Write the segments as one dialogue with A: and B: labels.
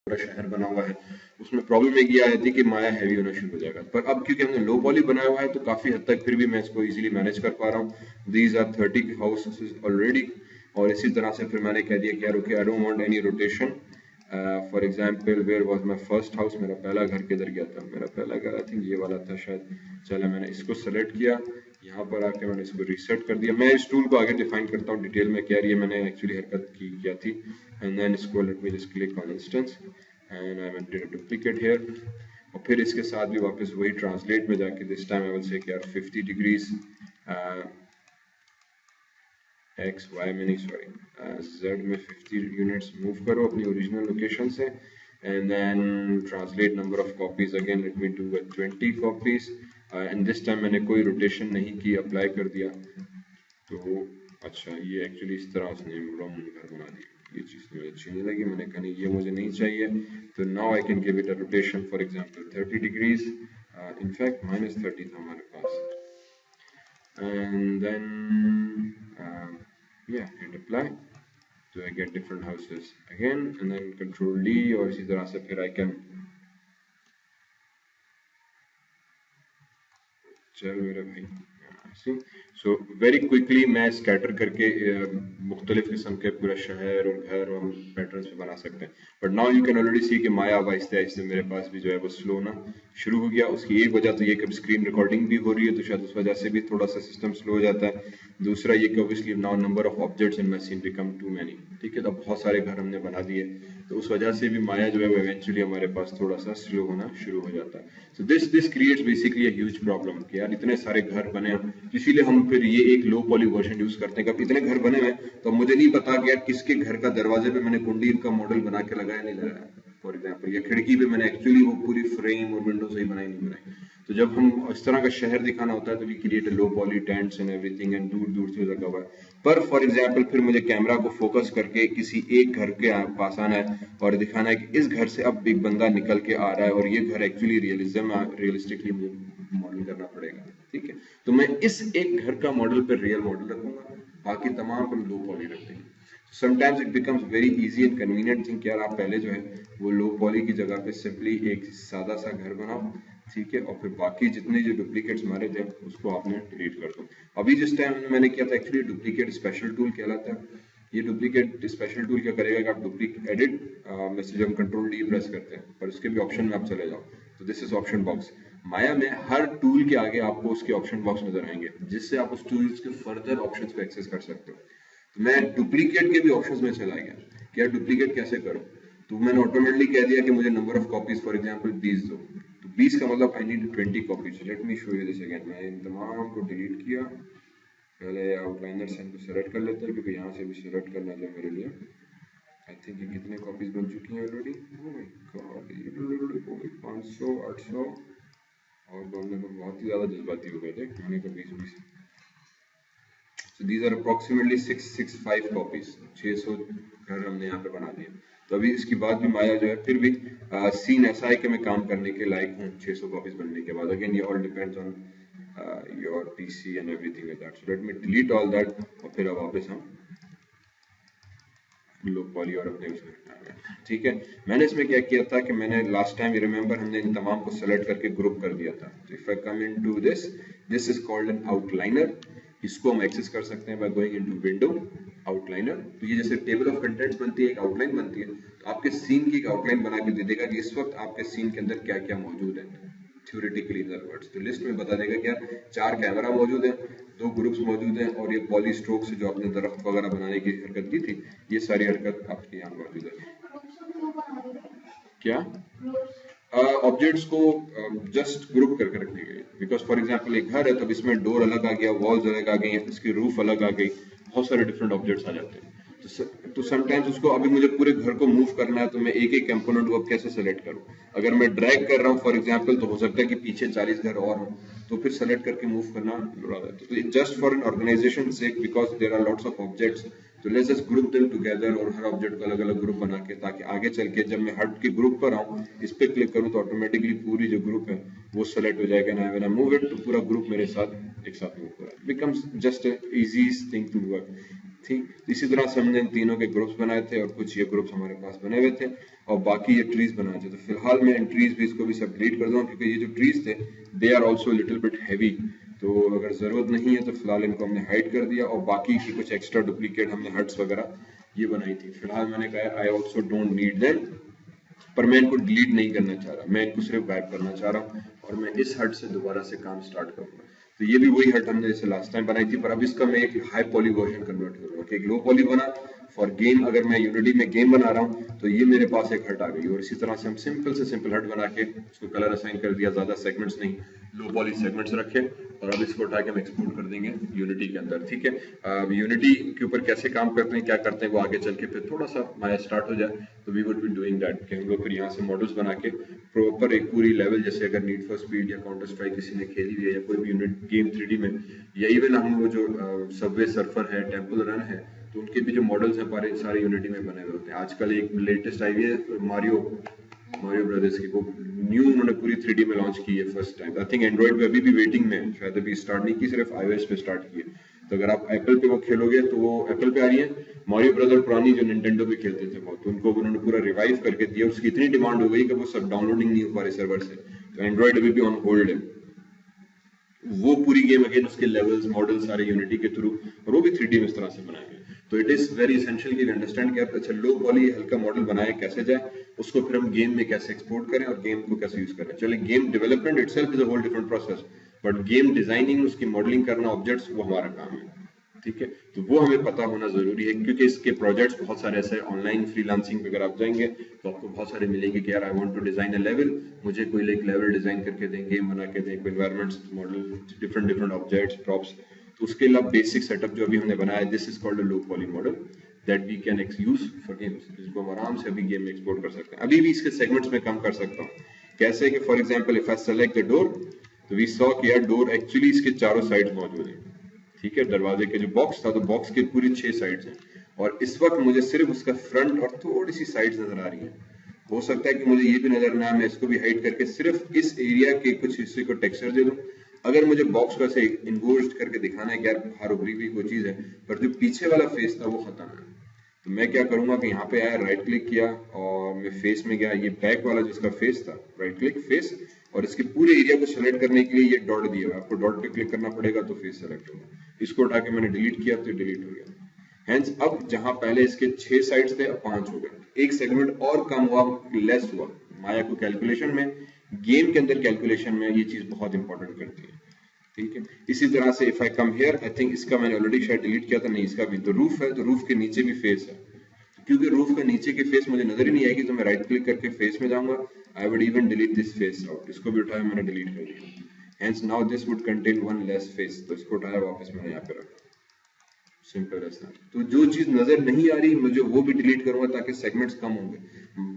A: पूरा शहर बना हुआ है, उसमें प्रॉब्लम एक ये आ जाती है कि माया हैवी होना शुरू हो जाएगा। पर अब क्योंकि हमने लो पॉली बनाया हुआ है तो काफी हद तक फिर भी मैं इसको इजीली मैनेज कर पा रहा हूँ। These are 30 houses already. और इसी तरह से फिर मैंने कह दिया कि यार okay, I don't want any rotation. For example, where was my first house, मेरा पहला घर किधर गया था? मेरा पहला घर आई थिंक ये वाला था शायद। चलो मैंने इसको सेलेक्ट किया, यहाँ पर आके मैंने इसको रीसेट कर दिया। मैं इस टूल को आगे डिफाइन करता हूँ डिटेल में, क्या ये मैंने एक्चुअली हरकत की क्या थी। एंड देन इसको let me just click on instance and I want to duplicate here. और फिर इसके साथ भी वापस वही ट्रांसलेट में जाके this time I will say कि यार 50 डिग्रीज एक्स वाई में नहीं, सॉरी जेड में 50 यूनिट्स मूव करो अपनी ओरिजिनल लोकेशन से। And then translate number of copies, again let me do 20 copies. And this time मैंने कोई रोटेशन नहीं की, अप्लाई कर दिया। तो अच्छा, ये एक्चुअली इस तरह उसने रॉन्ग घर बना दिया, ये चीज़ मुझे अच्छी नहीं लगी। मैंने कहा नहीं, ये मुझे नहीं चाहिए। तो now I can give it a rotation, for example 30 degrees, in fact -30 था हमारे पास। And then yeah, hit apply, so I get different houses again, and then control D, और इसी तरह से फिर I can चल मेरे भाई। सो वेरी क्विकली मैं स्कैटर करके मुख्तलिफ किस्म के पूरा शहर और घर और पैटर्न्स पे बना सकते हैं। But now you can already see कि माया अब आहिस्ते आहिस्ते मेरे पास भी जो है वो स्लो होना शुरू हो गया। उसकी एक वजह तो ये कि स्क्रीन रिकॉर्डिंग भी हो रही है, तो शायद उस वजह से भी थोड़ा सा सिस्टम स्लो हो जाता है। दूसरा ये कि obviously now number of objects in my scene become too many, ठीक है। तो बहुत सारे घर हमने बना दिए, तो उस वजह से भी माया जो है वो इवेंचुअली हमारे पास थोड़ा सा स्लो होना शुरू हो जाता है। So this creates basically a huge problem कि यार इतने सारे घर बने हैं, इसीलिए हम फिर ये एक लो पॉली वर्जन यूज करते हैं। कि अब इतने घर बने हुए तो मुझे नहीं पता कि यार किसके घर का दरवाजे पे मैंने कुंडी का मॉडल बना के लगाया नहीं लगाया, फॉर एग्जाम्पल, या खिड़की पे मैंने एक्चुअली वो पूरी फ्रेम और विंडो सही बनाई नहीं बनाई। तो जब हम इस तरह का शहर दिखाना होता है तो we create a low poly tents and everything, and दूर दूर से लगा हुआ है। पर फॉर एग्जाम्पल फिर मुझे कैमरा को फोकस करके किसी एक घर के पास आना है और दिखाना है कि इस घर से अब एक बंदा निकल के आ रहा है और ये घर एक्चुअली रियलिस्टिकली मुझे मॉडल करना पड़ेगा, ठीक है। तो मैं इस एक घर का मॉडल पर रियल मॉडल रखूंगा, बाकी तमाम पर लो पॉली रख देंगे। Sometimes it becomes very easy and convenient thing कि यार आप पहले जो है वो लो पॉली की जगह पे सिंपली एक सादा सा घर बनाओ, ठीक है, और फिर बाकी जितने जो डुप्लीकेट्स मारे थे उसको आपने डिलीट कर दो। अभी जिस टाइम मैंने किया था एक्चुअली डुप्लीकेट स्पेशल टूल कहलाता है। ये डुप्लीकेट स्पेशल टूल क्या करेगा कि आप डुप्लीकेट एडिट मैसेज हम कंट्रोल डी प्रेस करते हैं और उसके भी ऑप्शन में आप चले जाओ, तो दिस इज ऑप्शन बॉक्स। माया में हर टूल के आगे आपको उसके ऑप्शन बॉक्स नजर आएंगे, जिससे आप उस टूल के फर्दर ऑप्शंस को एक्सेस कर सकते हो। तो मैं डुप्लीकेट के भी ऑप्शंस में चला गया कि यार डुप्लीकेट कैसे करूं। तो मैंने ऑटोमेटिकली कह दिया कि मुझे number of copies for example 20 दो। तो 20 का मतलब I need 20 copies. Let me show you this again. मैंने इन तमाम को डिलीट किया। पहले आउटलाइनर से इनको सेलेक्ट कर लेते हैं क्योंकि यहाँ से भी सेलेक्ट करना जो मेरे लिए। आई थिंक ये कितने कॉपीज बन चुकी हैं ऑलरेडी? ओह माय गॉड, 500 800 और बोलने पर बहुत ही ज्यादा जज्बाती हो गए थे, मैंने कहा 20 So these are approximately 665 copies, 600 घर हमने यहाँ पे बना दिए। तो अभी इसके बाद भी माया जो है फिर भी सीन ऐसा है कि मैं काम करने के लायक हूँ 600 कॉपीज बनने के बाद। अगेन ये all depends on your PC and everything like that. So let me delete all that और फिर अब वापस हम लो पॉली और अपने उसमें, ठीक है। मैंने इसमें क्या किया था कि मैंने लास्ट टाइम रिमेंबर हमने इन तमाम को सेलेक्ट करके ग्रुप कर दिया था। तो if I come into this is called an outliner. इसको हम एक्सेस कर सकते हैं by going into window outliner. तो ये जैसे टेबल ऑफ कंटेंट्स बनती है, एक आउटलाइन बनती है, तो आपके सीन की एक आउटलाइन बना के दे देगा कि इस वक्त आपके सीन के अंदर क्या क्या मौजूद है थ्योरेटिकली इन अदर वर्ड्स। तो लिस्ट में बता देगा कि यार 4 कैमरा मौजूद है, 2 ग्रुप्स मौजूद हैं और ये पॉली स्ट्रोक से जो आपने दरख्त वगैरह बनाने की हरकत की थी, ये सारी हरकत आपके यहाँ मौजूद है। क्या ऑब्जेक्ट्स को जस्ट ग्रुप करके रखने के लिए, बिकॉज फॉर एग्जांपल एक घर है तो इसमें डोर अलग आ गया, वॉल्स अलग आ गई, इसकी रूफ अलग आ गई, बहुत सारे डिफरेंट ऑब्जेक्ट्स आ जाते हैं। तो समटाइम्स उसको अभी मुझे पूरे घर को मूव करना है तो मैं एक एक कंपोनेंट को कैसे सेलेक्ट करूं। अगर मैं ड्रैग कर रहा हूं फॉर एग्जांपल तो हो सकता है कि पीछे 40 घर और हो, तो फिर सेलेक्ट करके मूव करना तो just for an organization sake because there are lots of objects, तो let's just group them together और हर ऑब्जेक्ट को अलग अलग ग्रुप बना के, ताकि आगे चल के जब मैं हट के ग्रुप पर आऊं इस पे क्लिक करूं तो ऑटोमेटिकली पूरी जो ग्रुप है वो सेलेक्ट हो जाएगा ना। व्हेन आई मूव इट तो पूरा ग्रुप मेरे साथ एक साथ मूव हो रहा है, becomes just a easy thing to work, ठीक, इसी तरह से हमने इन तीनों के ग्रुप्स बनाए थे और कुछ ये ग्रुप्स हमारे पास बने हुए थे और बाकी ये ट्रीज बनाए थे। तो फिलहाल मैं इन ट्रीज भी इसको भी सब डिलीट कर दूंगा क्योंकि ये जो ट्रीज थे they are also little bit heavy, तो अगर जरूरत नहीं है तो फिलहाल इनको हमने हाइड कर दिया और बाकी की कुछ एक्स्ट्रा डुप्लीकेट हमने हट्स वगैरह ये बनाई थी। फिलहाल मैंने कहा I also don't need them, पर मैं इनको डिलीट नहीं करना चाह रहा, मैं इनको सिर्फ गायब करना चाह रहा हूँ और मैं इस हट से दोबारा से काम स्टार्ट करूंगा। तो ये भी वही हट हमने जैसे लास्ट टाइम बनाई थी, पर अब इसका मैं एक हाई पॉली वर्जन कन्वर्ट करूंगा कि एक लो पॉली बना फॉर गेम। अगर मैं यूनिटी में गेम बना रहा हूँ तो ये मेरे पास एक हट आ गई और इसी तरह से हम सिंपल से सिंपल हट बना के उसको कलर असाइन कर दिया, ज्यादा सेगमेंट्स नहीं, लो पॉली सेगमेंट्स रखे और अब इसको उठा के हम एक्सपोर्ट कर देंगे यूनिटी के अंदर। ठीक है, अब यूनिटी के ऊपर कैसे काम करते हैं क्या करते हैं वो आगे चल के फिर थोड़ा सा माया स्टार्ट हो जाए तो we would be doing that कि हम लोग फिर यहाँ से मॉडल्स बना के प्रॉपर एक पूरी लेवल, जैसे अगर नीड फॉर स्पीड या काउंटर स्ट्राइक किसी ने खेली हुई है या कोई भी यूनिट गेम 3D में, या इवन हम वो जो सबवे सर्फर है, टेम्पल रन है, तो उनके भी जो मॉडल्स हैं सारे यूनिटी में बने हुए होते हैं। आजकल एक लेटेस्ट आई है मारियो ब्रदर्स की, वो न्यू उन्होंने पूरी 3D में लॉन्च की है first time. I think Android पे अभी भी वेटिंग में है, शायद अभी स्टार्ट नहीं की, सिर्फ iOS पे स्टार्ट की है। तो अगर आप एप्पल पे वो खेलोगे तो वो एप्पल पे आ रही है। मारियो ब्रदर पुरानी जो निंटेंडो पे खेलते थे बहुत, तो उनको उन्होंने पूरा रिवाइव करके दिया, उसकी इतनी डिमांड हो गई कि वो सब डाउनलोडिंग नहीं हो पा रहे सर्वर से, तो एंड्रॉइड अभी भी ऑन होल्ड है। वो पूरी गेम अगेन उसके लेवल्स मॉडल सारे यूनिटी के थ्रू, और वो भी 3D में इस तरह से बनाए गए। तो इट इज वेरी एसेंशियल कि अंडरस्टैंड कि आप अच्छा लो पॉली हल्का मॉडल बनाए कैसे जाए, उसको फिर हम गेम में कैसे एक्सपोर्ट करें और गेम को कैसे यूज करें। चलिए, game development itself is a whole different process, but game designing, उसकी मॉडलिंग करना, ऑब्जेक्ट्स, वो हमारा काम है। ठीक है, तो वो हमें पता होना जरूरी है क्योंकि इसके प्रोजेक्ट्स बहुत सारे ऐसे ऑनलाइन फ्रीलांसिंग पे अगर आप जाएंगे तो आपको बहुत सारे मिलेंगे कि यार I want to design a level, मुझे कोई एक लेवल डिजाइन करके दें, गेम बना के दें, कोई environments model, different objects, props. तो उसके लिए बेसिक सेटअप जो अभी हमने बनाया है, this is called a low poly model that we can use for games, जिसको हम आराम से अभी गेम में एक्सपोर्ट कर सकते हैं। अभी भी इसके सेगमेंट्स में कम कर सकता हूँ, कैसे कि for example if I select the door, तो वी सॉ कि यार डोर एक्चुअली इसके चारों साइड मौजूद है। ठीक है, दरवाजे के जो बॉक्स था तो बॉक्स के पूरी 6 साइड्स हैं और इस वक्त मुझे सिर्फ उसका फ्रंट और थोड़ी सी साइड्स नजर आ रही हैं। हो सकता है कि मुझे ये भी नजर ना, मैं इसको भी हाइड करके सिर्फ इस एरिया के कुछ हिस्से को टेक्सचर दे दूं। अगर मुझे बॉक्स को ऐसे इन्वोल्व करके दिखाना है कि यार बाहर उभरी हुई कोई चीज है, पर जो पीछे वाला फेस था वो खत्म है, तो मैं क्या करूंगा कि यहाँ पे आया, राइट क्लिक किया और मैं फेस में गया, ये बैक वाला जिसका फेस था, राइट क्लिक फेस, और इसके पूरे एरिया को सेलेक्ट करने के लिए ये डॉट दिया, आपको डॉट पे क्लिक करना पड़ेगा तो फेस सेलेक्ट होगा। इसको उठा के मैंने डिलीट किया तो डिलीट हो गया। हेंस अब जहां पहले इसके 6 साइड्स थे अब 5 हो गए, एक सेगमेंट और कम हुआ, लेस हुआ। माया को कैलकुलेशन में, गेम के अंदर कैलकुलेशन में ये चीज बहुत इंपॉर्टेंट करती है। ठीक है, इसी तरह से if I come here, I think इसका मैंने ऑलरेडी शायद डिलीट किया था, नहीं इसका भी, तो रूफ है, तो रूफ के नीचे भी फेस है, क्योंकि रूफ के नीचे के फेस मुझे नजर ही नहीं आएगी तो मैं राइट क्लिक करके फेस में जाऊंगा, I would even delete this face out, इसको भी उठाया मैंने डिलीट कर दिया। Hence now this would contain one less face, तो इसको उठाया वापस मैंने यहाँ पे रखा, सिंपल ऐसा। तो जो चीज नजर नहीं आ रही मुझे वो भी डिलीट करूंगा ताकि सेगमेंट्स कम होंगे।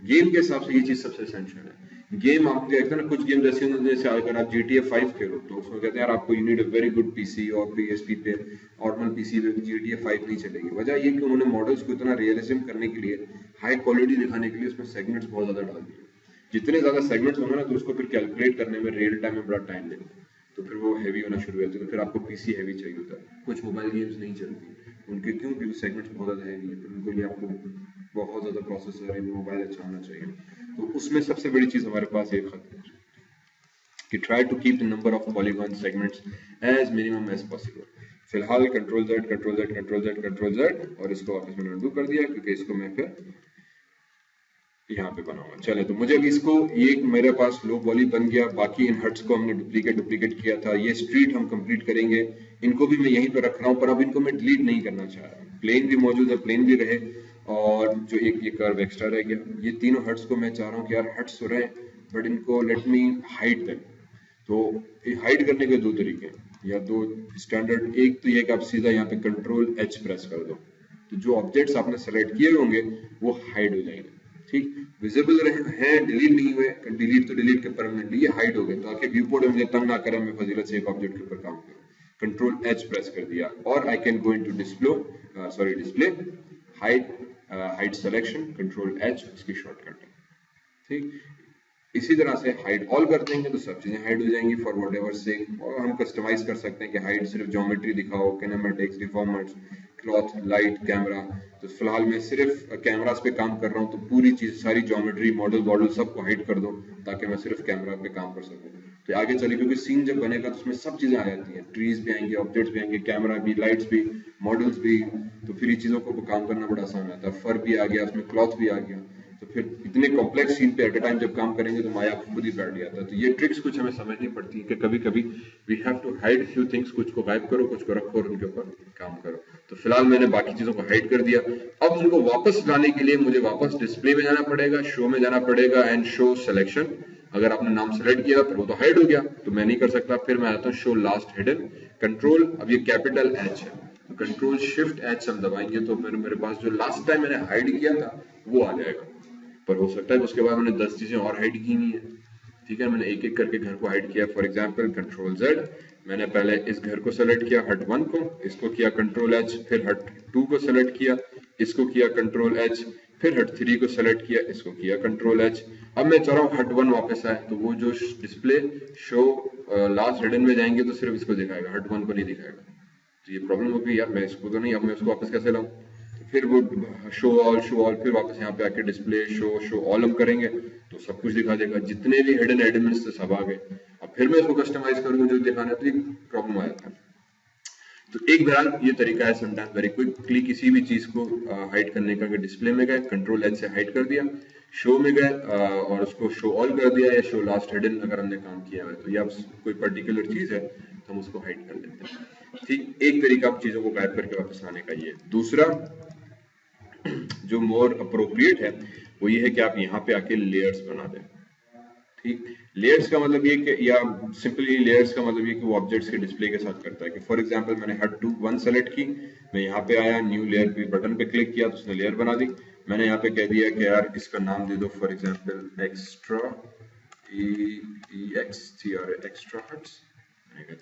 A: गेम के हिसाब से ये चीज सबसे एसेंशियल है। गेम आप देखते हैं ना, कुछ गेम जैसे जैसे अगर आप GTA 5 खेलो तो उसमें कहते हैं यार आपको you need a very good PC, और PSP पे नॉर्मल पीसी पे GTA 5 नहीं चलेगी। वजह ये कि उन्होंने मॉडल्स को इतना रियलिज्म करने के लिए, हाई क्वालिटी दिखाने के लिए उसमें सेगमेंट्स बहुत ज्यादा डाल दिए। जितने ज्यादा सेगमेंट्स होंगे ना तो उसको फिर कैलकुलेट करने में रियल टाइम में बड़ा टाइम लगता है, तो फिर वो हैवी होना शुरू हो जाता है, तो फिर आपको पीसी हैवी चाहिए होता है। कुछ मोबाइल गेम्स नहीं चलती उनके, क्यों? क्योंकि सेगमेंट्स बहुत ज्यादा हैवी है, फिर उनके लिए आपको बहुत ज्यादा प्रोसेसर मोबाइल अच्छा होना चाहिए। तो उसमें सबसे बड़ी चीज हमारे पास एक खत है कि try to keep the number of polygon segments as minimum as possible. फिलहाल control Z control Z control Z control Z, और इसको वापस मैंने अनडू कर दिया क्योंकि इसको मैं फिर यहाँ पे बनाऊंगा। चले, तो मुझे अभी इसको, ये मेरे पास लो पॉली बन गया, बाकी इन हट्स को हमने डुप्लीकेट किया था, ये स्ट्रीट हम कंप्लीट करेंगे, इनको भी मैं यहीं पे रख रहा हूँ, पर अब इनको मैं डिलीट नहीं करना चाह रहा। प्लेन भी मौजूद है, प्लेन भी रहे, और जो एक ये कर्व एक्स्ट्रा रह गया, ये तीनों हट्स को मैं चाह रहा हूँ कि यार हट्स हो रहे हैं बट इनको लेट मी हाइड देम। तो हाइड करने के दो तरीके हैं, या दो स्टैंडर्ड, एक तो ये कि आप सीधा यहाँ पे कंट्रोल H प्रेस कर दो, तो जो ऑब्जेक्ट्स आपने सेलेक्ट किए होंगे वो हाइड हो जाएंगे। ठीक, विजिबल हैं, डिलीट नहीं हुए, डिलीट तो डिलीट के परमानेंटली ये हाइड हो गए, ताकि व्यू पोर्ट में मुझे तंग ना करे, मैं फजीलत से एक ऑब्जेक्ट के ऊपर काम करूं। कंट्रोल H प्रेस कर दिया, और I can go into display hide selection, control H इसकी शॉर्टकट है। ठीक, इसी तरह से हाइड ऑल कर देंगे तो सब चीजें हाइड हो जाएंगी फॉर व्हाटएवर सेक, और हम कस्टमाइज कर सकते हैं कि हाइड सिर्फ ज्योमेट्री दिखाओ, किनेमैटिक्स, डिफॉर्मेट्स, क्लॉथ, लाइट, कैमरा। तो फिलहाल मैं सिर्फ कैमरास पे काम कर रहा हूँ, तो पूरी चीज, सारी ज्योमेट्री, मॉडल सबको हाइड कर दो ताकि मैं सिर्फ कैमरा पे काम कर सकूँ। तो आगे चले, क्योंकि सीन जब बनेगा तो उसमें सब चीजें आ जाती हैं, ट्रीज भी आएंगे, ऑब्जेक्ट्स भी आएंगे, कैमरा भी, लाइट्स भी, मॉडल्स भी। तो फिर ये चीजों को काम करना बड़ा आसान रहता है। फर भी आ गया उसमें, क्लॉथ भी आ गया। तो फिर इतने कॉम्प्लेक्स सीन पे एट अ टाइम जब काम करेंगे तो माया खुद ही बैठ जाता है। तो ये ट्रिक्स कुछ हमें समझनी पड़ती है कि कभी कभी we have to hide few things, कुछ को गायब करो, कुछ को रखो और उनके ऊपर काम करो। तो फिलहाल मैंने बाकी चीजों को हाइड कर दिया। अब उनको वापस लाने के लिए मुझे वापस डिस्प्ले में जाना पड़ेगा, शो में जाना पड़ेगा एंड शो सिलेक्शन। अगर आपने नाम सेलेक्ट किया फिर वो तो हाइड हो गया, तो मैं नहीं कर सकता। फिर मैं आता हूँ शो लास्ट हिडन, कंट्रोल, अब ये कैपिटल एच है, तो कंट्रोल शिफ्ट एच हम दबाएंगे तो मेरे पास जो लास्ट टाइम मैंने हाइड किया था वो आ जाएगा। पर हो सकता है उसके बाद मैंने 10 चीजें और हाइड की नहीं है। ठीक है, मैंने एक एक करके घर को हाइड किया। फॉर एग्जांपल कंट्रोल जेड, मैंने पहले इस घर को सेलेक्ट किया, हट 1 को, इसको किया कंट्रोल एच, फिर हट 2 को सेलेक्ट किया, इसको किया कंट्रोल एच, फिर हट 3 को सेलेक्ट किया, इसको किया कंट्रोल एच। अब मैं चाह रहा हूँ हट 1 वापस आए, तो वो जो डिस्प्ले शो लास्ट हिडन में जाएंगे तो सिर्फ इसको दिखाएगा, हट 1 को नहीं दिखाएगा। तो ये प्रॉब्लम होगी यार, मैं इसको तो नहीं, अब मैं उसको वापस कैसे लाऊं? फिर वो शो ऑल, फिर वापस यहाँ पे आके डिस्प्ले शो ऑल हम करेंगे तो सब कुछ दिखा देगा, जितने भी हिडन एलिमेंट्स थे सब आ गए। अब फिर मैं इसको कस्टमाइज करूँ जो दिखाना है, तो ये प्रॉब्लम आ जाता है। तो एक बहरहाल ये तरीका है समटाइम वेरी क्विकली किसी भी चीज को हाइड करने का। डिस्प्ले में गए, कंट्रोल एच से हाइड कर दिया, शो में गए और उसको शो ऑल कर दिया, या शो लास्ट हिडन अगर हमने काम किया है तो, या कोई पर्टिकुलर चीज है तो हम उसको हाइड कर लेते हैं। ठीक, एक तरीका चीजों को गायब करके वापस लाने का ये। दूसरा जो मोर अप्रोप्रिएट है वो ये है कि आप यहाँ पे आके लेयर्स बना दें। ठीक, लेयर्स का मतलब ये कि, या सिंपली लेयर्स का मतलब ये कि वो ऑब्जेक्ट्स के डिस्प्ले के साथ करता है। कि फॉर एग्जांपल मैंने हट 2 1 सेलेक्ट की, मैं यहाँ पे आया, न्यू लेयर पे बटन पे क्लिक किया तो उसने लेयर बना दी। मैंने यहाँ पे कह दिया कि यार इसका नाम दे दो for example extra, extra huts.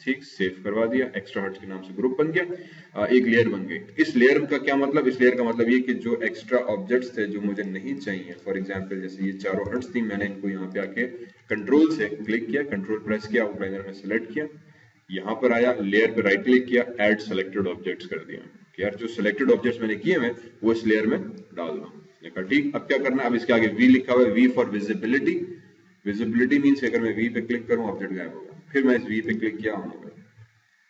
A: ठीक, सेव करवा दिया, एक्स्ट्रा हट्स के नाम से ग्रुप बन गया, एक लेयर बन गई। इस लेयर का क्या मतलब? इस लेयर का मतलब ये कि जो एक्स्ट्रा ऑब्जेक्ट्स थे जो मुझे नहीं चाहिए, फॉर एग्जांपल जैसे ये चारों हट्स थी, मैंने इनको यहाँ पे आके कंट्रोल से क्लिक किया, कंट्रोल प्रेस किया, आउटलाइनर में सेलेक्ट किया, यहाँ पर आया, लेयर पे राइट क्लिक किया, ऐड सेलेक्टेड ऑब्जेक्ट्स कर दिया कि यार जो सिलेक्टेड ऑब्जेक्ट्स मैंने किए हैं वो इस लेयर में डाल दो। देखा, ठीक। अब क्या करना है? अब इसके आगे वी लिखा हुआ है, V for visibility. Visibility means अगर मैं वी पे क्लिक करूं ऑब्जेक्ट गायब होगा, फिर मैं इस वी पे क्लिक किया ऑन होगा।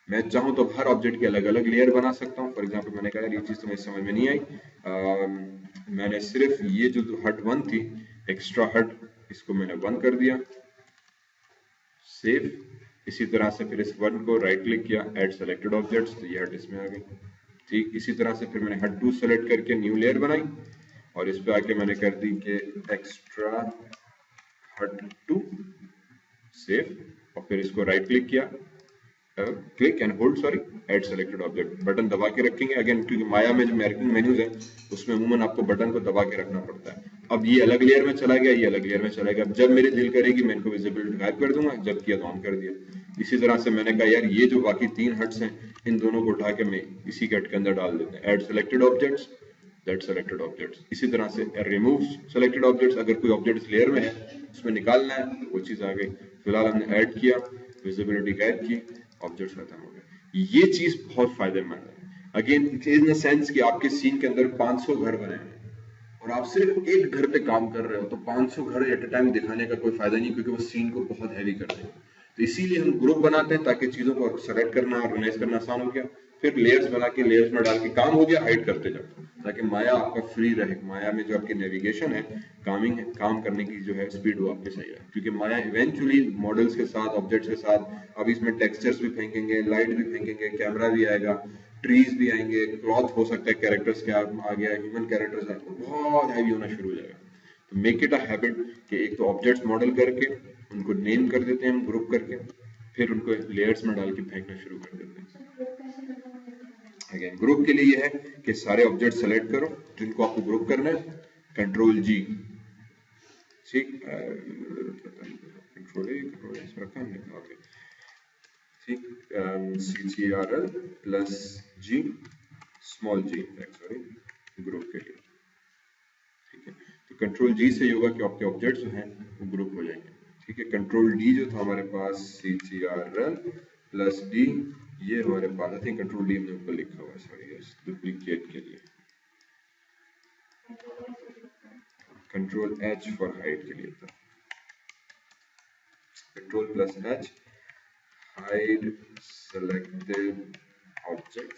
A: मैं चाहूं तो हर ऑब्जेक्ट की अलग अलग लेयर बना सकता हूं। फॉर एग्जांपल मैंने कहा ये चीज तो मुझे समझ में नहीं आई, मैंने सिर्फ ये जो हट 1 थी, एक्स्ट्रा हट, इसको मैंने 1 कर दिया, सेव। इसी तरह से फिर इस 1 को राइट क्लिक किया, ऐड सेलेक्टेड ऑब्जेक्ट्स, तो ये हट इसमें आ गई। ठीक, इसी तरह से फिर मैंने हट 2 सेलेक्ट करके न्यू लेयर बनाई और इस पे आके मैंने कर दी कि एक्स्ट्रा हट 2, सेव, और फिर इसको राइट क्लिक किया, click and hold, sorry, add selected object, button दबा के रखेंगे अगेन, क्योंकि माया में जो मार्किंग मेन्यूज है उसमें अमूमन आपको बटन को दबा के रखना पड़ता है। अब ये अलग लेयर में चला गया, ये अलग लेयर में चला गया। जब मेरी दिल करेगी मैं इनको विजिबिलिटी गायब कर दूंगा, जब किया तो ऑन कर दिया। इसी तरह से मैंने कहा यार ये जो बाकी 3 हट्स हैं इन दोनों को उठा के मैं इसी के हट के अंदर डाल देते हैं, add selected objects, that selected objects. इसी तरह से रिमूव सेलेक्टेड ऑब्जेक्ट्स, अगर कोई ऑब्जेक्ट लेयर में है उसमें निकालना है तो वो चीज आ गई। फिलहाल हमने ऐड किया, विजिबिलिटी गायब की, ऑब्जेक्ट्स खत्म हो गए। ये चीज बहुत फायदेमंद है अगेन इन द सेंस कि आपके सीन के अंदर 500 घर बने हैं और आप सिर्फ एक घर पे काम कर रहे हो, तो 500 घर एट अ टाइम दिखाने का कोई फायदा नहीं, क्योंकि वो सीन को बहुत हैवी कर देगा। तो इसीलिए हम ग्रुप बनाते हैं ताकि चीजों को सेलेक्ट करना, ऑर्गेनाइज करना आसान हो गया। फिर लेयर्स बना के लेयर्स में डाल के काम हो गया, हाइड करते जाओ ताकि माया आपका फ्री रहे। माया में जो आपकी नेविगेशन है, काम करने की जो है स्पीड वो आपके सही रहे, क्योंकि माया इवेंचुअली मॉडल्स के साथ, ऑब्जेक्ट्स के साथ, अब इसमें टेक्सचर्स भी फेंकेंगे, लाइट भी फेंकेंगे, कैमरा भी आएगा, ट्रीज भी आएंगे, क्लॉथ हो सकता है, कैरेक्टर्स के आ गया, ह्यूमन कैरेक्टर्स आए, बहुत हैवी होना शुरू हो जाएगा। तो मेक इट अ हैबिट कि एक तो ऑब्जेक्ट्स मॉडल करके उनको नेम कर देते हैं हम ग्रुप करके, फिर उनको लेयर्स में डाल के फेंकना शुरू कर देते हैं। अगेन ग्रुप के लिए ये है कि सारे ऑब्जेक्ट सेलेक्ट करो जिनको आपको ग्रुप करना है, कंट्रोल जी, ठीक, कंट्रोल रखा हमने, ओके, ठीक, CTRL प्लस जी, स्मॉल जी, सॉरी, ग्रुप के लिए। ठीक है, तो कंट्रोल जी से होगा कि आपके ऑब्जेक्ट्स जो हैं वो ग्रुप हो जाएंगे। ठीक है, कंट्रोल डी जो था हमारे पास, CTRL प्लस डी, ये हमारे पास आई थिंक कंट्रोल डी में ऊपर लिखा हुआ है, सॉरी यस, डुप्लीकेट के लिए कंट्रोल एच फॉर हाइड के लिए था, control plus H hide selected object,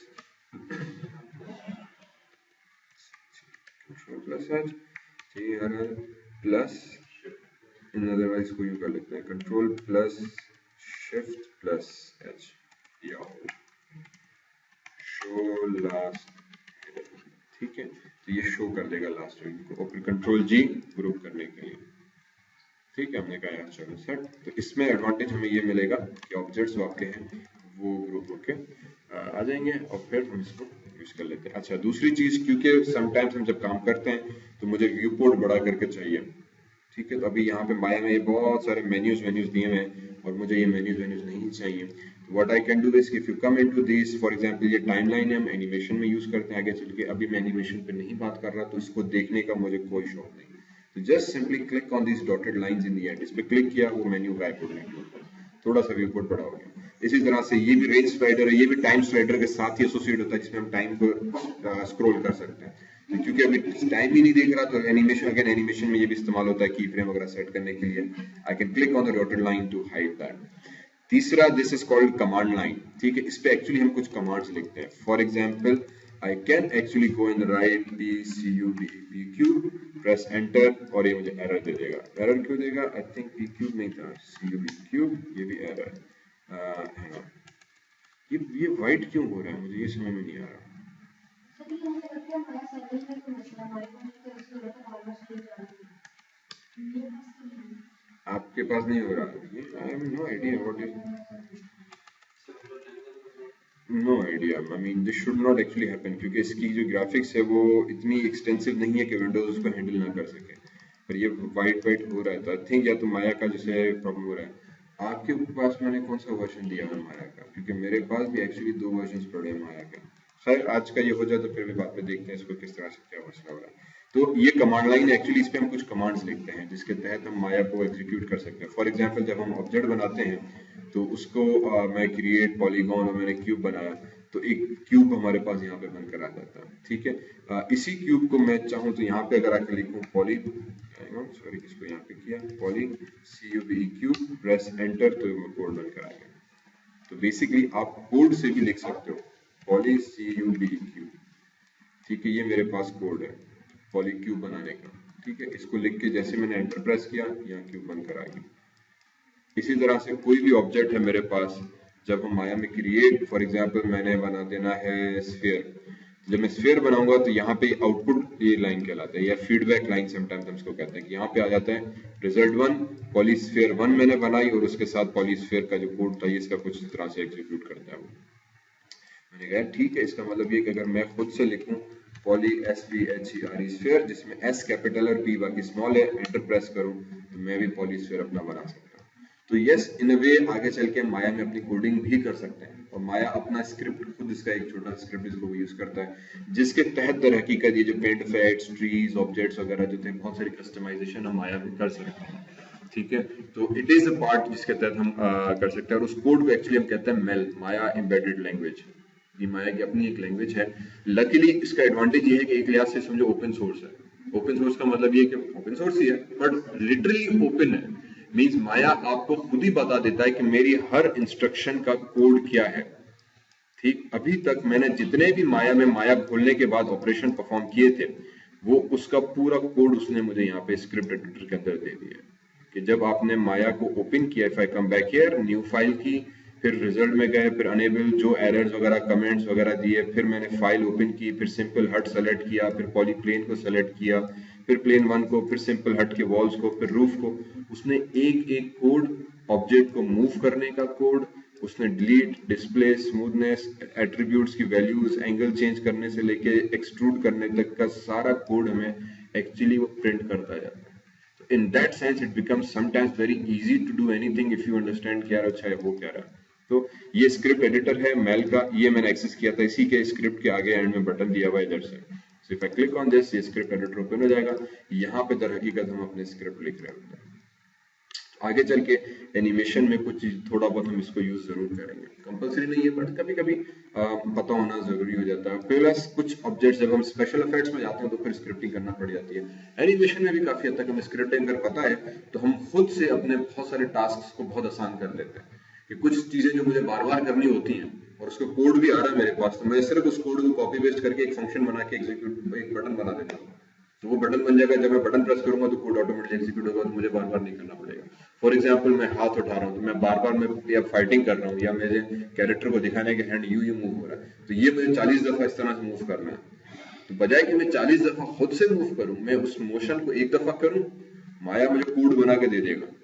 A: control plus H TRL plus, in otherwise को यूं कर लेते हैं control plus shift plus H या शो लास्ट, ठीक है, तो ये शो कर देगा लास्ट को, और फिर कंट्रोल जी ग्रुप करने के लिए, ठीक है, हमने कहा यार चलो सेट। तो इसमें एडवांटेज हमें ये मिलेगा कि ऑब्जेक्ट्स जो आपके हैं वो ग्रुप होके आ जाएंगे और फिर हम इसको यूज कर लेते हैं। अच्छा, दूसरी चीज, क्योंकि समटाइम्स हम जब काम करते हैं तो मुझे व्यू पोर्ट बड़ा करके चाहिए, ठीक है, तो अभी यहाँ पे माया में ये बहुत सारे मेन्यूज दिए हुए हैं और मुझे ये मेन्यूज नहीं चाहिए। तो what I can do is if you come into this, for example ये टाइमलाइन है, हम एनिमेशन में यूज करते हैं आगे चल के, अभी मैं एनिमेशन पे नहीं बात कर रहा, तो इसको देखने का मुझे कोई शौक नहीं, तो just simply click on this dotted lines in the end, इस पे क्लिक किया, वो मेन्यू गायब हो गया, थोड़ा सा व्यू पोर्ट बड़ा हो गया। इसी तरह से ये भी रेंज स्लाइडर है, ये भी टाइम स्लाइडर के साथ ही एसोसिएट होता है, जिसमें हम टाइम को स्क्रॉल कर सकते हैं। क्योंकि अभी टाइम ही नहीं देख रहा, तो एनिमेशन, अगेन एनिमेशन में ये भी इस्तेमाल होता है की फ्रेम वगैरह सेट करने के लिए। I can click on the dotted line to hide that. तीसरा, this is called command line, ठीक है, इस पे एक्चुअली हम कुछ कमांड्स लिखते हैं। For example I can actually go in right PCUBPQ, press enter, और ये मुझे एरर दे देगा। एरर क्यों देगा? आई थिंक PQ नहीं था, CUBQ, ये भी एरर। ये वाइट क्यों हो रहा है, मुझे ये समझ में नहीं आ रहा। आपके पास नहीं हो रहा ये? I have no idea what is, no idea, I mean this should not actually happen, क्योंकि इसकी जो ग्राफिक्स है वो इतनी एक्सटेंसिव नहीं है कि विंडोज उसको हैंडल ना कर सके, पर ये वाइट हो रहा है, तो आई थिंक या तो माया का जैसे प्रॉब्लम हो रहा है। आपके पास मैंने कौन सा वर्जन दिया है माया का? क्योंकि मेरे पास भी एक्चुअली 2 वर्जन पड़े हैं माया के। खैर, आज का ये हो जाए तो फिर भी बाद में देखते हैं इसको किस तरह से क्या मसला हो रहा है। तो ये कमांड लाइन एक्चुअली, इस पे हम कुछ कमांड्स लिखते हैं जिसके तहत हम माया को एग्जीक्यूट कर सकते हैं। फॉर एग्जांपल, जब हम ऑब्जेक्ट बनाते हैं तो उसको मैं क्रिएट पॉलीगॉन, और मैंने क्यूब बनाया, तो एक क्यूब हमारे पास यहाँ पे बनकर आ जाता है, ठीक है। इसी क्यूब को मैं चाहूँ तो यहाँ पे अगर आकर लिखूँ पॉली, सॉरी इसको यहाँ पे किया पॉली CUBE, प्रेस एंटर, तो कोड बनकर आ गया। तो बेसिकली आप कोड से भी लिख सकते हो, पॉली CUBE, ठीक है, ये मेरे पास कोड है पॉली क्यूब बनाने का, ठीक है। इसको लिख के जैसे मैंने एंटर प्रेस किया, यहाँ क्यूब बनकर आ गया। इसी तरह से कोई भी ऑब्जेक्ट है मेरे पास, जब हम माया में क्रिएट, फॉर एग्जांपल मैंने बना देना है स्फीयर, जब मैं स्फीयर बनाऊंगा तो यहाँ पे आउटपुट ये लाइन कहलाता है, या फीडबैक लाइन समटाइम्स हम इसको कहते हैं, कि यहाँ पे आ जाता है रिजल्ट 1, पॉलीस्फीयर 1 मैंने बनाई, और उसके साथ पॉलीस्फीयर का जो कोड था इसका कुछ इस तरह से एग्जीक्यूट करता है वो। मैंने कहा ठीक है, इसका मतलब ये कि अगर मैं खुद से लिखूं पॉली SPHERE स्फीयर, जिसमें S कैपिटल और P बाकी स्मॉल है, एंटर प्रेस करूं तो मैं भी पॉलीस्फीयर अपना बना सकता हूं। तो यस, इन अ वे आगे चल के माया में अपनी कोडिंग भी कर सकते हैं, और माया अपना स्क्रिप्ट खुद, इसका एक छोटा स्क्रिप्ट इसको यूज करता है, जिसके तहत दर हकीकत ये जो पेंट इफेक्ट्स, ट्रीज, ऑब्जेक्ट्स वगैरह जो थे, बहुत सारी कस्टमाइजेशन हम माया में कर सकते हैं, ठीक है। तो इट इज अ पार्ट जिसके तहत हम कर सकते हैं, और उस कोड को एक्चुअली हम कहते हैं मेल, माया एम्बेडेड लैंग्वेज। ये माया की अपनी एक लैंग्वेज है। लकीली इसका एडवांटेज ये है कि एक लिहाज से समझो ओपन सोर्स है। ओपन सोर्स का मतलब ये कि ओपन सोर्स ही है, बट लिटरली ओपन है, मींस माया आपको खुद ही बता देता है कि मेरी हर इंस्ट्रक्शन का कोड क्या है, ठीक। अभी तक मैंने जितने भी माया में माया खोलने के बाद ऑपरेशन परफॉर्म किए थे, वो उसका पूरा कोड उसने मुझे यहाँ पे स्क्रिप्ट एडिटर के अंदर दे दिया, कि जब आपने माया को ओपन किया, if I come back here, new file की, फिर रिजल्ट में गए, फिर अनेबल जो एरर्स वगैरह, कमेंट्स वगैरह दिए, फिर मैंने फाइल ओपन की, फिर सिंपल हट सेलेक्ट किया, फिर पॉलीप्लेन को सेलेक्ट किया, फिर प्लेन 1 को, फिर सिंपल हट के वॉल्स को, फिर रूफ को, उसने एक एक कोड, ऑब्जेक्ट को मूव करने का कोड, उसने डिलीट, डिस्प्ले, स्मूथनेस, एट्रीब्यूट्स की वैल्यूज, एंगल चेंज करने से लेके एक्सट्रूड करने तक का सारा कोड हमें एक्चुअली वो प्रिंट करता जाता है। तो in that sense it becomes sometimes very easy to do anything if you understand क्या अच्छा है वो क्या रहा। तो ये स्क्रिप्ट एडिटर है मेल का, ये मैंने एक्सेस किया था, इसी के स्क्रिप्ट के आगे एंड में बटन दिया हुआ है इधर से। So if I click on this, ये स्क्रिप्ट एडिटर ओपन हो जाएगा। यहाँ पे दर हकीकत हम अपने स्क्रिप्ट लिख रहे होते हैं। आगे चल के एनिमेशन में कुछ चीज थोड़ा बहुत हम इसको यूज जरूर करेंगे, कंपलसरी नहीं है बट कभी कभी पता होना जरूरी हो जाता है। प्लस कुछ ऑब्जेक्ट्स जब हम स्पेशल इफेक्ट्स में जाते हैं तो फिर स्क्रिप्टिंग करना पड़ जाती है। एनिमेशन में भी काफी हद तक हमें स्क्रिप्टिंग अगर पता है तो हम खुद से अपने बहुत सारे टास्क को बहुत आसान कर लेते हैं कि कुछ चीजें जो मुझे बार बार करनी होती हैं और उसको कोड भी आ रहा है मेरे पास, तो मैं सिर्फ उस कोड को कॉपी पेस्ट करके एक फंक्शन बना के एग्जीक्यूट एक बटन बना देता हूँ, तो वो बटन बन जाएगा। जब मैं बटन प्रेस करूंगा तो कोड ऑटोमेटिकली एग्जीक्यूट होगा, तो मुझे बार बार नहीं करना पड़ेगा। फॉर एग्जांपल मैं हाथ उठा रहा हूँ तो मैं बार बार मैं या फाइटिंग कर रहा हूँ या मेरे कैरेक्टर को दिखाने के हैंड यूं मूव हो रहा है, तो ये मुझे 40 दफा इस तरह से मूव करना है। तो बजाय कि मैं 40 दफा खुद से मूव करूं, मैं उस मोशन को एक दफा करूं, माया मुझे कोड बना के दे देगा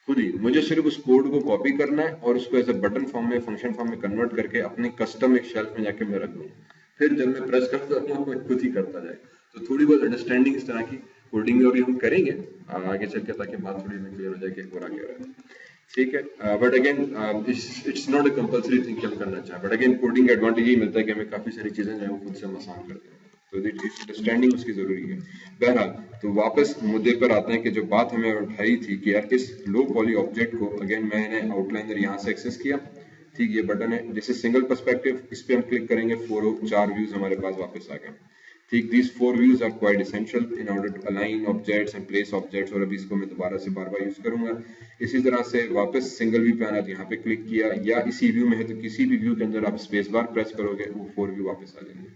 A: खुद ही। मुझे सिर्फ उस कोड को कॉपी करना है और उसको ऐसे बटन फॉर्म में, फंक्शन फॉर्म में कन्वर्ट करके अपने कस्टम एक शेल्फ में जाके मैं रख दूंगा। फिर जब मैं प्रेस करता हूँ मैं खुद ही करता जाए। तो थोड़ी बहुत अंडरस्टैंडिंग इस तरह की कोडिंग में भी हम करेंगे आगे चल के, ताकि बात थोड़ी हमें क्लियर हो जाए कि हो रहा क्या रहा है। ठीक है, but again it's not a compulsory thing कि हम करना चाहें, बट अगेन कोडिंग एडवांटेज यही मिलता है कि हमें काफी सारी चीजें जो है वो खुद से हम आसान करते हैं, तो अंडरस्टैंडिंग उसकी जरूरी है। बहरहाल तो वापस मुद्दे पर आते हैं कि जो बात हमें उठाई थी कि यार इस लो पॉली ऑब्जेक्ट को अगेन मैंने आउटलाइनर यहाँ से एक्सेस किया, ठीक, ये बटन है, दिस इज सिंगल पर्सपेक्टिव, इस पे हम क्लिक करेंगे, 4 व्यूज हमारे पास वापस आ गए। ठीक, these 4 views are quite essential in order to align objects and place objects, और अभी इसको मैं दोबारा से बार बार यूज करूंगा। इसी तरह से वापस सिंगल व्यू पे आना, तो यहाँ पे क्लिक किया, या इसी व्यू में है तो किसी भी व्यू के अंदर आप स्पेस बार प्रेस करोगे वो 4 व्यू वापस आ जाएंगे।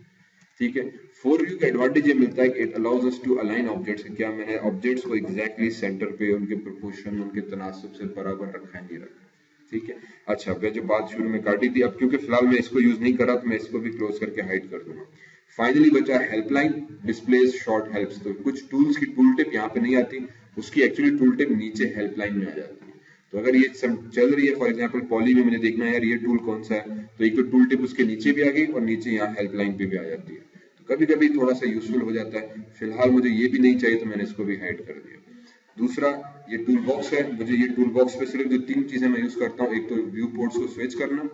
A: ठीक है, 4 व्यू का एडवांटेज ये मिलता है कि it allows us to align objects. क्या मैंने ऑब्जेक्ट्स को एग्जैक्टली सेंटर पे उनके प्रोपोर्शन, उनके तनासब से बराबर रखा है नहीं रखा। ठीक है, अच्छा मैं जो बात शुरू में काटी थी, अब क्योंकि फिलहाल मैं इसको यूज नहीं कर रहा तो मैं इसको भी क्लोज करके हाइड कर दूंगा। फाइनली बचा हेल्पलाइन, डिस्प्लेस, शॉर्ट हेल्प्स। तो कुछ टूल्स की टूल टिप यहाँ पे नहीं आती, उसकी एक्चुअली टूल टिप नीचे हेल्पलाइन में आ जाती है। तो अगर ये चल रही है फॉर एग्जांपल पॉली में, मुझे देखना है यार ये टूल कौन सा है, तो एक तो टूल टिप उसके नीचे भी आ गई और नीचे यहाँ हेल्पलाइन पे भी आ जाती है, तो कभी कभी थोड़ा सा यूजफुल हो जाता है। फिलहाल मुझे ये भी नहीं चाहिए तो मैंने इसको भी हाइड कर दिया। दूसरा ये टूल बॉक्स है, मुझे ये टूल बॉक्स पे सिर्फ जो 3 चीजें मैं यूज करता हूँ, एक तो व्यू पोर्ट्स को स्विच करना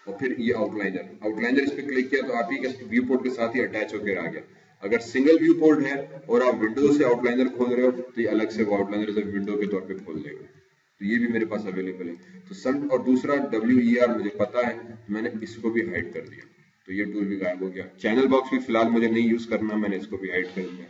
A: और फिर ये आउटलाइनर इस पे क्लिक किया तो आप ही के व्यू पोर्ट के साथ ही अटैच होकर आ गया। अगर सिंगल व्यू पोर्ट है और आप विंडो से आउटलाइनर खोल रहे हो तो ये अलग से वो आउटलाइनर से विंडो के तौर पे खोल देगा, तो ये भी मेरे पास अवेलेबल है। तो सम, और दूसरा WER मुझे पता है तो मैंने इसको भी हाइड कर दिया, तो ये टूल भी गायब हो गया। चैनल बॉक्स भी फिलहाल मुझे नहीं यूज करना, मैंने इसको भी हाइड कर दिया।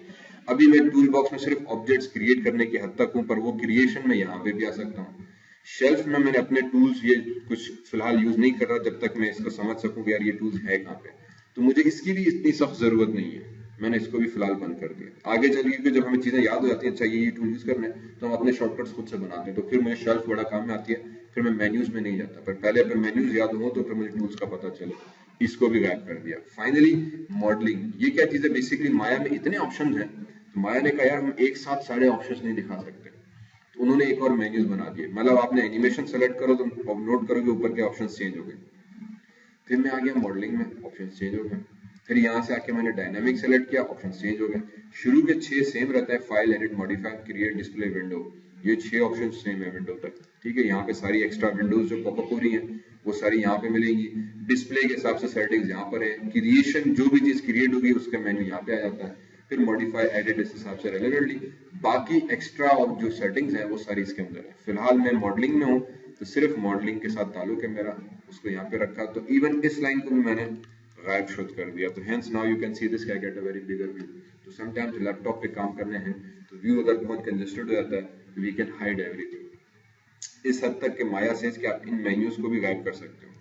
A: अभी मैं टूल बॉक्स में सिर्फ ऑब्जेक्ट्स क्रिएट करने की हद तक हूँ, पर वो क्रिएशन में यहाँ पे भी आ सकता हूँ। शेल्फ में मैंने अपने टूल्स ये कुछ फिलहाल यूज नहीं कर रहा जब तक मैं इसको समझ सकूं कि यार ये टूल्स है कहाँ पे, तो मुझे इसकी भी इतनी सख्त जरूरत नहीं है, मैंने इसको भी फिलहाल बंद कर दिया। आगे चलिए जब हमें चीजें याद हो जाती हैं, अच्छा ये टूल यूज करना है, तो हम अपने शॉर्टकट्स खुद से बनाते हैं, तो फिर मुझे शेल्फ बड़ा काम में आती है, फिर मैं मेन्यूज में नहीं जाता। पर पहले अगर मेन्यूज याद हो तो फिर मुझे टूल्स का पता चले, इसको भी गायब कर दिया। फाइनली मॉडलिंग, ये क्या चीज है, बेसिकली माया में इतने ऑप्शन है, तो माया ने कहा यार हम एक साथ सारे ऑप्शन नहीं दिखा सकते, तो उन्होंने एक और मेन्यूज बना दिए। मतलब आपने एनिमेशन सेलेक्ट करो तो नोट करोगे ऊपर के ऑप्शंस चेंज हो गए। फिर मैं आ गया मॉडलिंग में, ऑप्शंस चेंज हो गए। फिर यहाँ से आके मैंने डायनामिक सेलेक्ट किया, ऑप्शंस चेंज हो गए। शुरू के 6 सेम रहता है, file, edit, modify, create, display, window, ये 6 ऑप्शन सेम है विंडो तक। ठीक है, यहाँ पे सारी एक्स्ट्रा विंडोज जो पॉपअप हो रही है वो सारी यहाँ पे मिलेंगी। डिस्प्ले के हिसाब से सेटिंग्स यहाँ पर है, क्रिएशन जो भी चीज क्रिएट होगी उसका मेन्यू यहाँ पे आ जाता है, फिर मॉडिफाई, एडिट इस हिसाब से रेलेवेंटली। बाकी एक्स्ट्रा और जो सेटिंग्स हैं वो सारी इसके अंदर है। फिलहाल मैं मॉडलिंग में हूँ तो सिर्फ मॉडलिंग के साथ ताल्लुक है मेरा, उसको यहाँ पे रखा। तो इवन इस लाइन को भी मैंने गायब शुद्ध कर दिया। तो hence now you can see this get a very bigger view. तो समटाइम्स लैपटॉप पे काम करने हैं तो व्यू अगर बहुत कंजेस्टेड हो जाता है वी कैन हाइड एवरीथिंग। इस हद तक के माया सेज कि आप इन मेन्यूज को भी गायब कर सकते हो।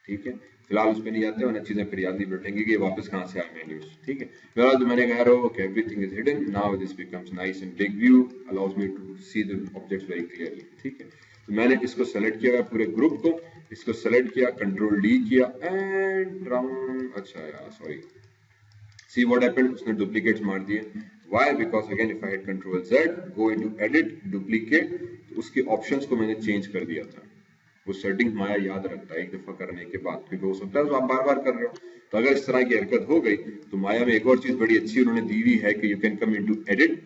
A: ठीक है, फिलहाल उस पर नहीं जाते वरना चीजें फिर याद नहीं बैठेंगी कि वापस कहाँ से आए मेन्यूज। ठीक है, फिलहाल तो मैंने कहा okay everything is hidden, now this becomes nice and big view, allows me to see the objects very clearly. ठीक है, तो मैंने इसको सेलेक्ट किया पूरे ग्रुप को, इसको सेलेक्ट किया, कंट्रोल D किया एंड राउंड, अच्छा यार सॉरी, सी व्हाट हैपेंड, उसने डुप्लीकेट्स मार दिए। Why? Because again if I hit Control Z, go into edit, duplicate, तो उसके ऑप्शंस को मैंने चेंज कर दिया था। वो सेटिंग माया याद रखता है एक दफा करने के बाद, क्योंकि हो सकता है तो आप बार बार कर रहे हो। तो अगर इस तरह की हरकत हो गई तो माया में एक और चीज बड़ी अच्छी उन्होंने दी हुई है कि you can come into edit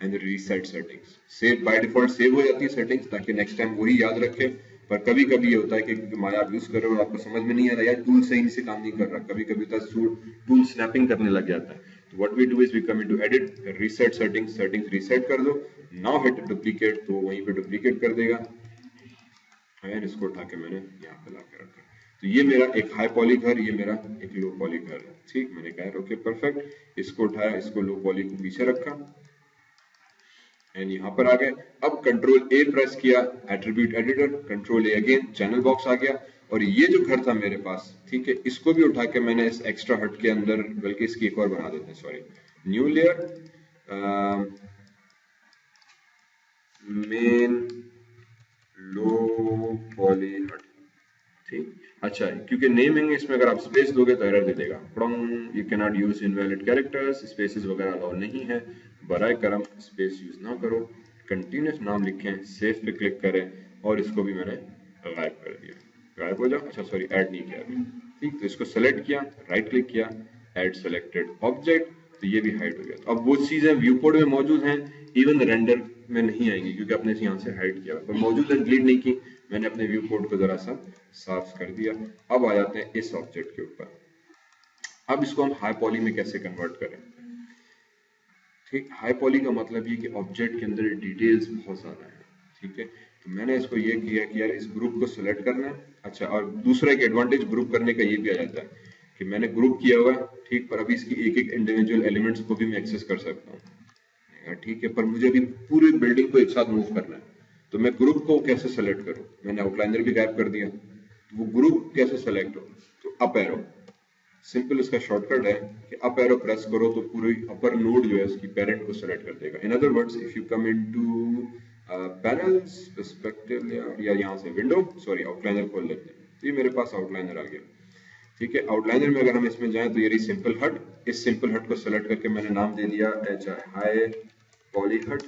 A: and reset settings. Save by default save हो जाती है सेटिंग्स ताकि नेक्स्ट टाइम वही याद रखे। पर कभी कभी ये होता है कि माया आप यूज कर रहे हो और आपको समझ में नहीं आ रहा, यार टूल सही से काम नहीं कर रहा, कभी कभी होता है टूल स्नैपिंग करने लग जाता है। तो what we do is we come into edit, reset settings, settings reset कर दो, नाउ हिट डुप्लीकेट, तो वहीं पे डुप्लीकेट कर देगा एंड इसको उठा के मैंने यहाँ पे ला के रखा। तो ये मेरा एक हाई पॉली घर, ये मेरा एक लो पॉली घर है। ठीक, मैंने कहा ओके परफेक्ट, इसको उठाया, इसको लो पॉली को पीछे रखा एंड यहाँ पर आ गए। अब कंट्रोल ए प्रेस किया, attribute editor, control A again, channel box आ गया। और ये जो घर था मेरे पास, ठीक है, इसको भी उठा के मैंने इस एक्स्ट्रा हट के अंदर, बल्कि इसकी एक और बना देते हैं, सॉरी, न्यू लेयर, मेन लो पॉली हट। ठीक, अच्छा, क्योंकि नेमिंग इसमें अगर आप स्पेस दोगे तो एरर दे देगा, you can not use invalid characters, spaces वगैरह अलाउ नहीं है, बराए करम स्पेस यूज ना करो, कंटिन्यूस नाम लिखें, सेव पे क्लिक करें और इसको भी मैंने गायब कर दिया, गायब हो जाओ। अच्छा सॉरी, ऐड नहीं किया अभी। ठीक, तो इसको सेलेक्ट किया, राइट क्लिक किया, ऐड सेलेक्टेड ऑब्जेक्ट, तो ये भी हाइड हो गया। तो अब वो चीजें व्यू पोर्ट में मौजूद हैं, इवन रेंडर में नहीं आएंगी क्योंकि आपने यहाँ से हाइड किया, पर मौजूद है, डिलीट नहीं की, मैंने अपने व्यू पोर्ट को जरा सा साफ कर दिया। अब आ जाते हैं इस ऑब्जेक्ट के ऊपर। अब इसको हम हाई पॉली में कैसे कन्वर्ट करें। ठीक, हाई पॉली का मतलब ये कि ऑब्जेक्ट के अंदर डिटेल्स बहुत ज्यादा है। ठीक है, तो मैंने इसको ये किया कि यार इस ग्रुप को सिलेक्ट करना है। अच्छा, और दूसरा एक एडवांटेज ग्रुप करने का ये भी आ जाता है कि मैंने ग्रुप किया हुआ है, ठीक, पर अभी इसकी एक एक इंडिविजुअल एलिमेंट्स को भी मैं एक्सेस कर सकता हूँ। ठीक है, पर मुझे अभी पूरी बिल्डिंग को एक साथ मूव करना है, तो मैं ग्रुप को कैसे सेलेक्ट करूं। मैंने आउटलाइनर भी गायब कर दिया, तो वो ग्रुप कैसे सेलेक्ट हो, तो अप एरो, सिंपल इसका शॉर्टकट है कि अप एरो प्रेस करो तो पूरी अपर नोड जो है उसकी पेरेंट को सेलेक्ट कर देगा। In other words, if you come into panels, perspective, या यहाँ से विंडो, सॉरी आउटलाइनर खोल लेते हैं, तो ये मेरे पास आउटलाइनर आ गया। ठीक है, आउटलाइनर में अगर हम इसमें जाएं तो ये रही सिंपल हट, इस सिंपल हट को सेलेक्ट करके मैंने नाम दे दिया हाई पॉली हट।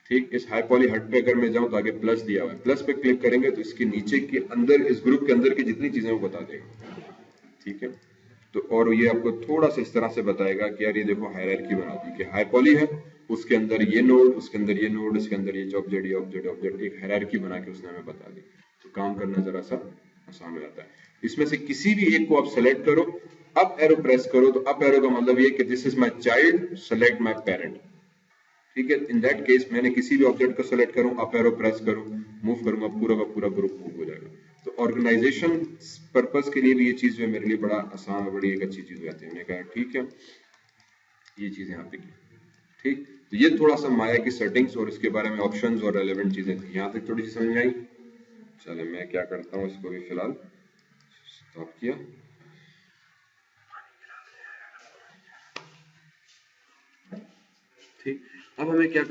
A: ठीक, इस हाई पॉली हट पे अगर मैं जाऊं तो आगे प्लस दिया हुआ है, प्लस पे क्लिक करेंगे तो इसके नीचे के अंदर, इस ग्रुप के अंदर की जितनी चीजें वो बता देगा। ठीक है, तो और ये आपको थोड़ा सा इस तरह से बताएगा कि यार ये देखो हायरार्की बना दी कि हाई पॉली है, उसके अंदर ये नोड, उसके अंदर ये नोड, उसके अंदर ये ऑब्जेक्ट, ये ऑब्जेक्ट, ऑब्जेक्ट, एक हायरार्की बना के उसने हमें बता दी। तो काम करना जरा सा आसान हो जाता है। इसमें से किसी भी एक को आप सेलेक्ट करो, अप एरो प्रेस करो, तो अप एरो का मतलब ये कि this is my child, select my parent. ठीक है, इन दैट केस मैंने किसी भी ऑब्जेक्ट को सेलेक्ट करूं, अप एरो प्रेस करूं, मूव करूंगा, पूरा का पूरा ग्रुप मूव हो जाएगा। तो ऑर्गेनाइजेशन पर्पस के लिए भी ये चीज जो है मेरे लिए बड़ा आसान, बड़ी एक अच्छी चीज हो जाती है। मैंने कहा ठीक है, ये चीज यहाँ पे की। ठीक, तो ये थोड़ा सा माया की सेटिंग्स और इसके बारे में ऑप्शंस और रेलेवेंट चीजें थी, यहाँ तक थोड़ी सी समझ में आई। चले, मैं क्या करता हूँ, इसको भी फिलहाल स्टॉप किया। ठीक, अब हमें क्या